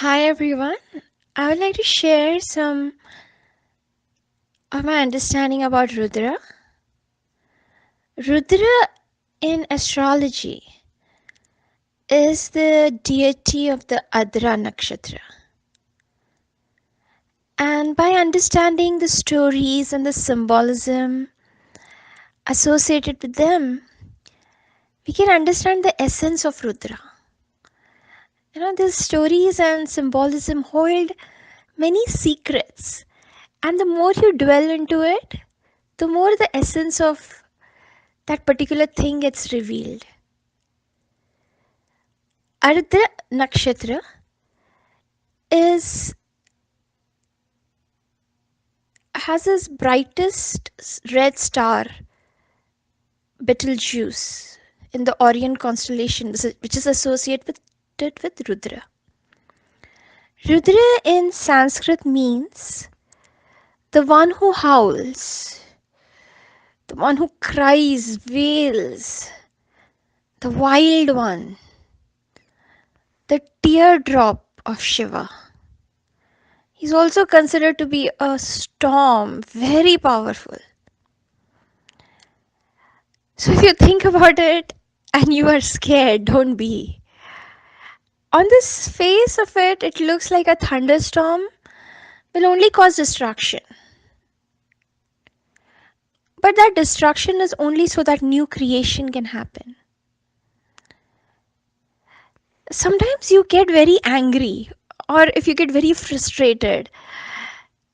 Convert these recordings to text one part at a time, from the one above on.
Hi everyone. I would like to share some of my understanding about Rudra. Rudra in astrology is the deity of the Adra nakshatra. And by understanding the stories and the symbolism associated with them, we can understand the essence of Rudra. These stories and symbolism hold many secrets, and the more you dwell into it, the more the essence of that particular thing gets revealed. Ardra Nakshatra is has its brightest red star, Betelgeuse, in the Orion constellation, which is associated with Rudra. Rudra in Sanskrit means the one who howls, the one who cries, wails, the wild one, the teardrop of Shiva. He's also considered to be a storm, very powerful. So if you think about it and you are scared, don't be. On this face of it, it looks like a thunderstorm will only cause destruction. But that destruction is only so that new creation can happen. Sometimes you get very angry, or if you get very frustrated,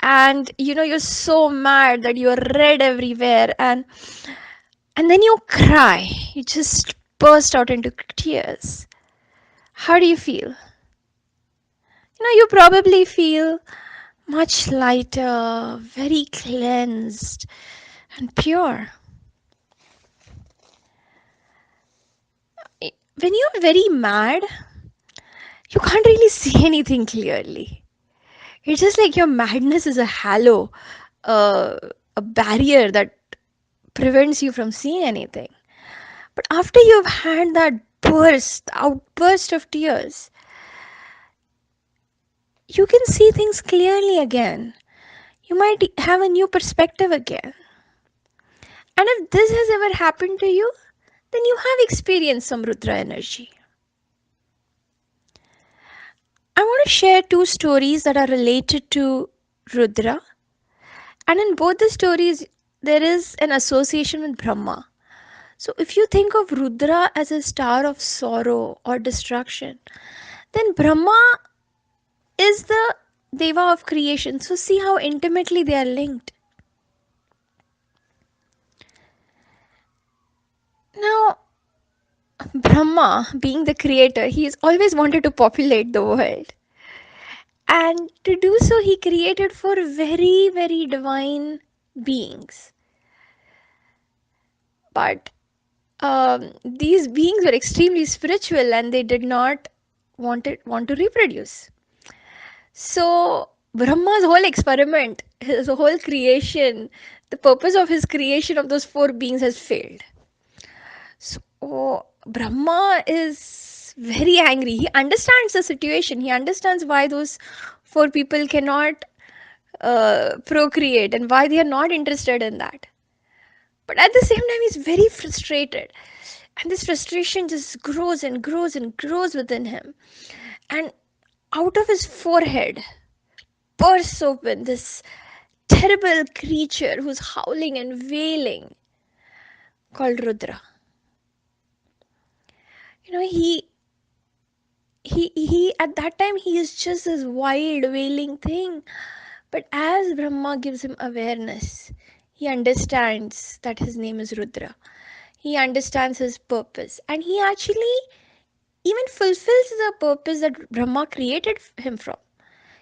and you're so mad that you're red everywhere, and then you cry, you just burst out into tears. How do you feel? You probably feel much lighter, very cleansed and pure. When you're very mad, you can't really see anything clearly. It's just like your madness is a halo, uh, a barrier that prevents you from seeing anything. But after you've had that outburst of tears, you can see things clearly again. You might have a new perspective again. And if this has ever happened to you, then you have experienced some Rudra energy. I want to share two stories that are related to Rudra. And in both the stories, there is an association with Brahma. So if you think of Rudra as a star of sorrow or destruction, then Brahma is the Deva of creation. So see how intimately they are linked. Now, Brahma, being the creator, he's always wanted to populate the world. And to do so, he created four very, very divine beings. But these beings were extremely spiritual and they did not want to reproduce. So Brahma's whole experiment, his whole creation, the purpose of his creation of those four beings has failed. So Brahma is very angry. He understands the situation. He understands why those four people cannot procreate and why they are not interested in that. But at the same time, he's very frustrated. And this frustration just grows and grows and grows within him. And out of his forehead bursts open this terrible creature who's howling and wailing called Rudra. He at that time he is just this wild wailing thing. But as Brahma gives him awareness, he understands that his name is Rudra. He understands his purpose. And he actually even fulfills the purpose that Brahma created him from.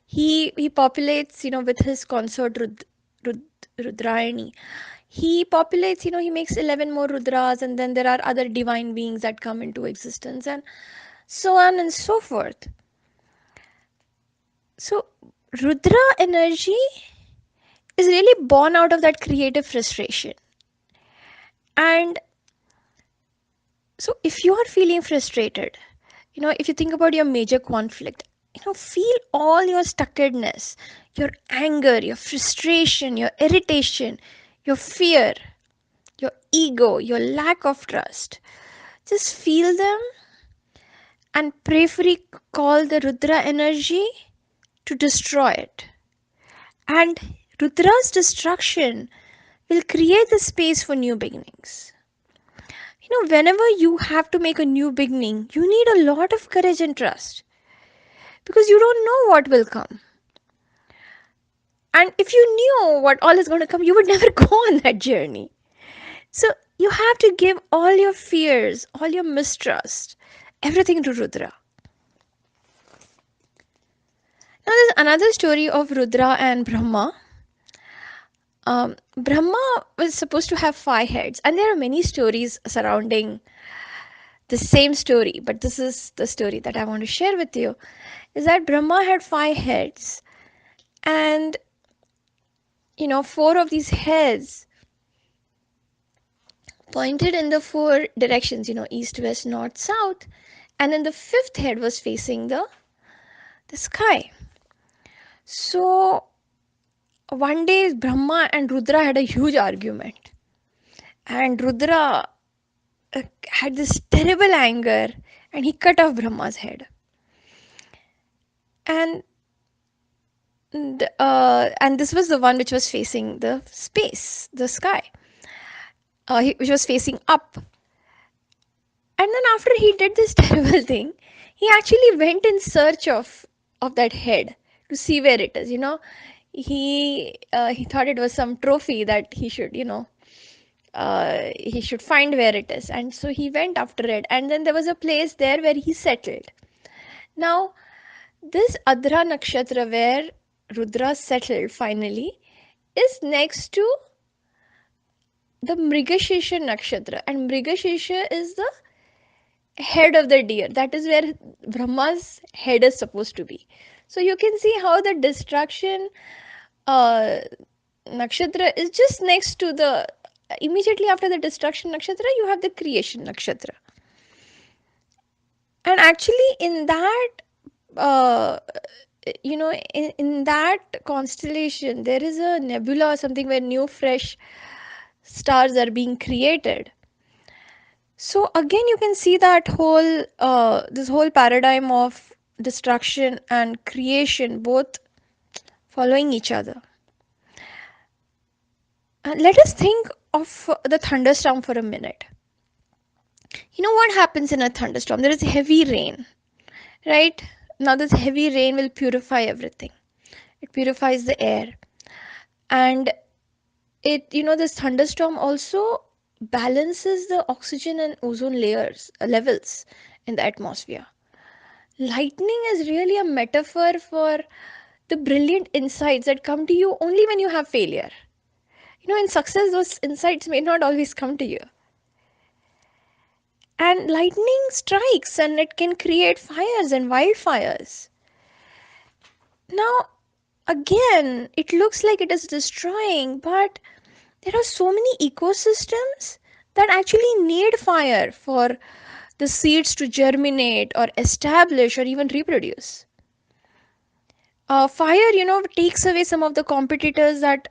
He populates, with his consort Rudrayani. He populates, he makes 11 more Rudras, and then there are other divine beings that come into existence, and so on and so forth. So, Rudra energy is really born out of that creative frustration. And so, if you are feeling frustrated, if you think about your major conflict, Feel all your stuckedness, your anger, your frustration, your irritation, your fear, your ego, your lack of trust. Just feel them and prayerfully call the Rudra energy to destroy it. And Rudra's destruction will create the space for new beginnings. Whenever you have to make a new beginning, you need a lot of courage and trust because you don't know what will come. And if you knew what all is going to come, you would never go on that journey. So you have to give all your fears, all your mistrust, everything to Rudra. Now there's another story of Rudra and Brahma. Brahma was supposed to have 5 heads, and there are many stories surrounding the same story, but this is the story that I want to share with you. Is that Brahma had 5 heads, and 4 of these heads pointed in the 4 directions, east, west, north, south, and then the 5th head was facing the sky. So one day Brahma and Rudra had a huge argument, and Rudra had this terrible anger, and he cut off Brahma's head. And and this was the one which was facing the sky, which was facing up. And then after he did this terrible thing, he actually went in search of that head to see where it is. He thought it was some trophy that he should find where it is, and so he went after it. And then there was a place there where he settled. Now, this Adra Nakshatra where Rudra settled finally is next to the Mrigashesha Nakshatra, and Mrigashesha is the head of the deer. That is where Brahma's head is supposed to be. So you can see how the destruction uh, nakshatra is just next to the, immediately after the destruction nakshatra, you have the creation nakshatra. And actually in that uh, in that constellation there is a nebula or something where new fresh stars are being created. So again you can see that whole this whole paradigm of destruction and creation both following each other. Let us think of the thunderstorm for a minute. What happens in a thunderstorm? There is heavy rain, right? Now this heavy rain will purify everything. It purifies the air, and this thunderstorm also balances the oxygen and ozone layers levels in the atmosphere. Lightning is really a metaphor for the brilliant insights that come to you only when you have failure. In success, those insights may not always come to you. And lightning strikes and it can create fires and wildfires. Now, again, it looks like it is destroying, but there are so many ecosystems that actually need fire for the seeds to germinate or establish or even reproduce. Fire, takes away some of the competitors that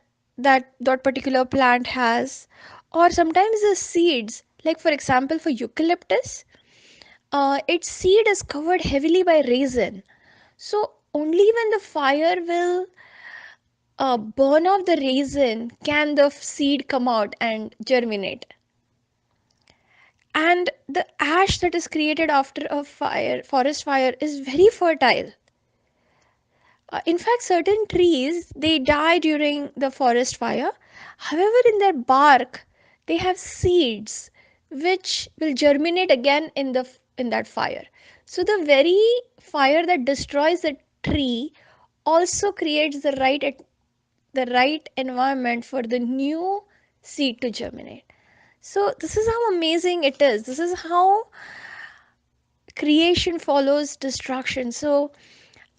particular plant has, or sometimes the seeds. Like for example, for eucalyptus, its seed is covered heavily by resin. So only when the fire will burn off the resin can the seed come out and germinate. And the ash that is created after a forest fire, is very fertile. In fact, certain trees, they die during the forest fire. However, in their bark, they have seeds which will germinate again in that fire. So the very fire that destroys the tree also creates the right environment for the new seed to germinate. So this is how amazing it is. This is how creation follows destruction. So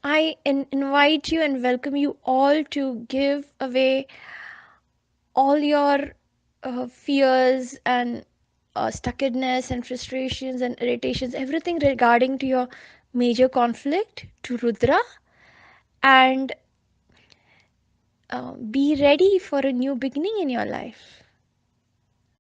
I invite you and welcome you all to give away all your fears and stuckedness and frustrations and irritations, everything regarding to your major conflict to Rudra, and be ready for a new beginning in your life.